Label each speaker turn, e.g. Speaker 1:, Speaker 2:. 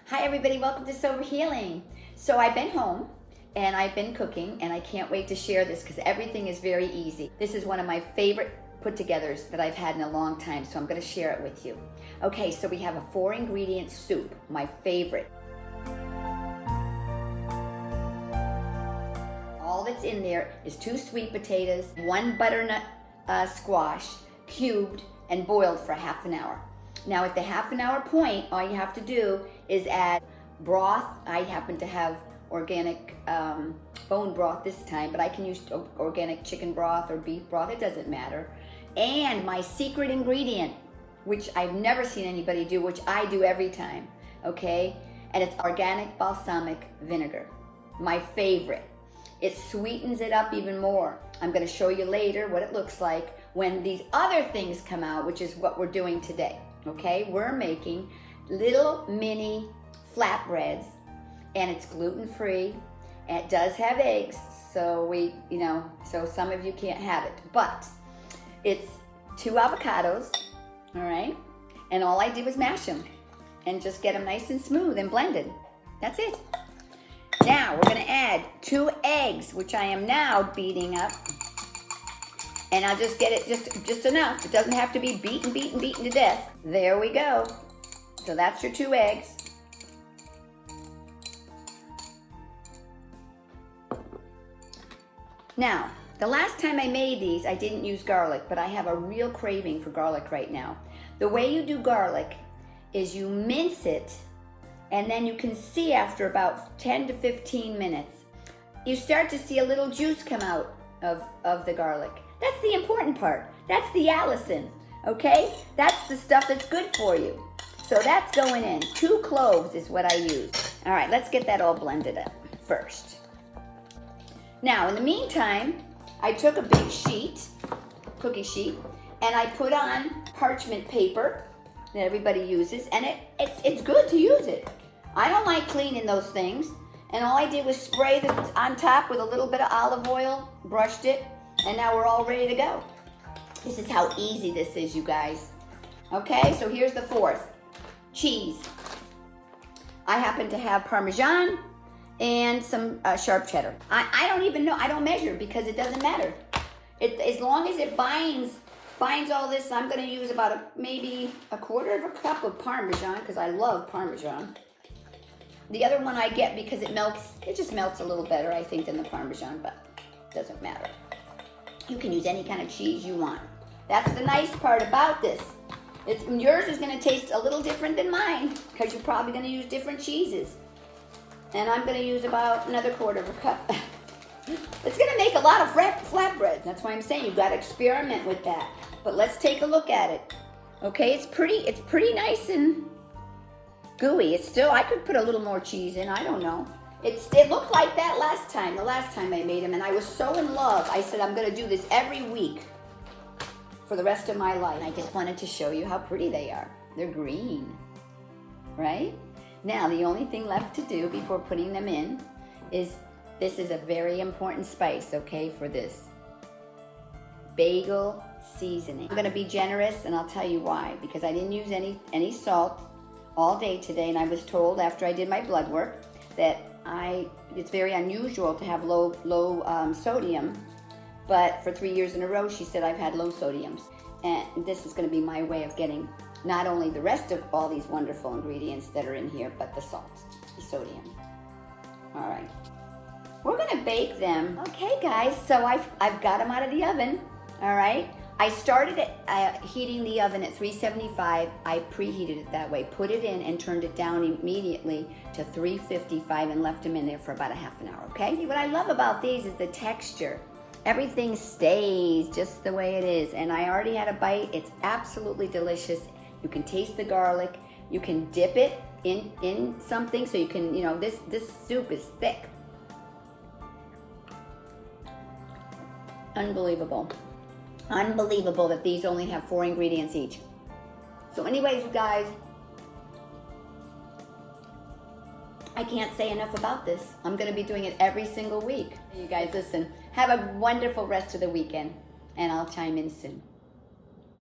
Speaker 1: Hi everybody, welcome to Sober Healing. So I've been home and I've been cooking and I can't wait to share this because everything is very easy. This is one of my favorite put-togethers that I've had in a long time, so I'm going to share it with you. Okay, so we have a 4-ingredient soup, my favorite. All that's in there is 2 sweet potatoes, 1 butternut squash, cubed and boiled for half an hour. Now at the half an hour point, all you have to do is add broth. I happen to have organic bone broth this time, but I can use organic chicken broth or beef broth, it doesn't matter. And my secret ingredient, which I've never seen anybody do, which I do every time, okay? And it's organic balsamic vinegar, my favorite. It sweetens it up even more. I'm gonna show you later what it looks like when these other things come out, which is what we're doing today. Okay, we're making little mini flatbreads and it's gluten-free. It does have eggs, so so some of you can't have it, but it's 2 avocados, all right? And all I did was mash them and just get them nice and smooth and blended. That's it. Now we're gonna add 2 eggs, which I am now beating up. And I'll just get it just enough. It doesn't have to be beaten to death. There we go. So that's your 2 eggs. Now, the last time I made these, I didn't use garlic, but I have a real craving for garlic right now. The way you do garlic is you mince it, and then you can see after about 10 to 15 minutes, you start to see a little juice come out of the garlic. That's the important part. That's the allicin, okay? That's the stuff that's good for you. So that's going in. 2 cloves is what I use. All right, let's get that all blended up first. Now, in the meantime, I took a big sheet, cookie sheet, and I put on parchment paper that everybody uses, and it's good to use it. I don't like cleaning those things, and all I did was spray them on top with a little bit of olive oil, brushed it, and now we're all ready to go. This is how easy this is, you guys. Okay, so here's the 4th. Cheese. I happen to have Parmesan and some sharp cheddar. I don't even know, I don't measure because it doesn't matter. As long as it binds all this, I'm gonna use about maybe a 1/4 cup of Parmesan because I love Parmesan. The other one I get because it just melts a little better, I think, than the Parmesan, but it doesn't matter. You can use any kind of cheese you want. That's the nice part about this. Yours is gonna taste a little different than mine because you're probably gonna use different cheeses. And I'm gonna use about another 1/4 cup. It's gonna make a lot of flatbreads. That's why I'm saying you've gotta experiment with that. But let's take a look at it. Okay, it's pretty nice and gooey. I could put a little more cheese in, I don't know. It looked like that the last time I made them, and I was so in love. I said, I'm gonna do this every week for the rest of my life. I just wanted to show you how pretty they are. They're green, right? Now, the only thing left to do before putting them in is, this is a very important spice, okay, for this. Bagel seasoning. I'm gonna be generous, and I'll tell you why. Because I didn't use any salt all day today, and I was told after I did my blood work that it's very unusual to have low sodium, but for 3 years in a row, she said I've had low sodiums. And this is gonna be my way of getting not only the rest of all these wonderful ingredients that are in here, but the salt, the sodium. All right, we're gonna bake them. Okay guys, so I've got them out of the oven, all right? I started heating the oven at 375. I preheated it that way, put it in and turned it down immediately to 355 and left them in there for about a half an hour, okay? What I love about these is the texture. Everything stays just the way it is. And I already had a bite. It's absolutely delicious. You can taste the garlic. You can dip it in something so you can, this soup is thick. Unbelievable. Unbelievable that these only have 4 ingredients each. So anyways, you guys, I can't say enough about this. I'm gonna be doing it every single week. You guys, listen, have a wonderful rest of the weekend, and I'll chime in soon.